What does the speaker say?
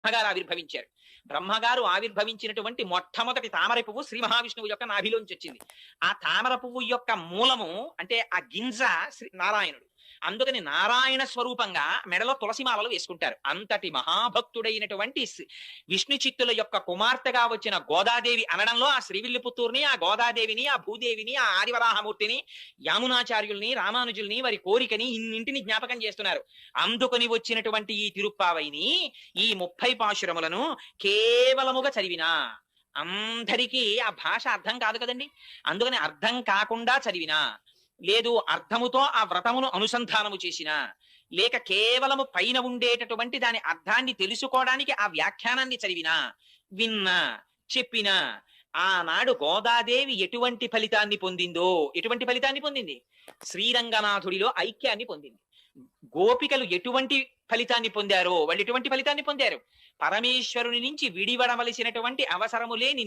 బ్రహ్మగారు ఆవిర్భవించారు. బ్రహ్మగారు ఆవిర్భవించినటువంటి మొట్టమొదటి తామర పువ్వు శ్రీ మహావిష్ణువు యొక్క నాభిలోంచి వచ్చింది. ఆ తామర పువ్వు యొక్క మూలము అంటే ఆ గింజ శ్రీ నారాయణుడు. అందుకని నారాయణ స్వరూపంగా మెడలో తులసిమాలలు వేసుకుంటారు. అంతటి మహాభక్తుడైనటువంటి విష్ణు చిత్తుల యొక్క కుమార్తెగా వచ్చిన గోదాదేవి అనడంలో ఆ శ్రీవిల్లిపుత్తూరుని, ఆ గోదాదేవిని, ఆ భూదేవిని, ఆ ఆదివరాహమూర్తిని, యామునాచార్యుల్ని, రామానుజుల్ని, వారి కోరికని ఇన్నింటిని జ్ఞాపకం చేస్తున్నారు. అందుకొని వచ్చినటువంటి ఈ తిరుప్పావైని ఈ 30 పాశురములను కేవలముగా చదివినా అందరికీ ఆ భాష అర్థం కాదు కదండి. అందుకని అర్థం కాకుండా చదివినా, లేదు అర్థముతో ఆ వ్రతమును అనుసంధానము చేసిన, లేక కేవలము పైన ఉండేటటువంటి దాని అర్థాన్ని తెలుసుకోవడానికి ఆ వ్యాఖ్యానాన్ని చదివినా, విన్నా, చెప్పినా, ఆనాడు గోదాదేవి ఎటువంటి ఫలితాన్ని పొందిందో, ఎటువంటి ఫలితాన్ని పొందింది? శ్రీరంగనాథుడిలో ఐక్యాన్ని పొందింది. గోపికలు ఎటువంటి ఫలితాన్ని పొందారో వాళ్ళు ఎటువంటి ఫలితాన్ని పొందారు? పరమేశ్వరుని నుంచి విడివడవలసినటువంటి అవసరము లేని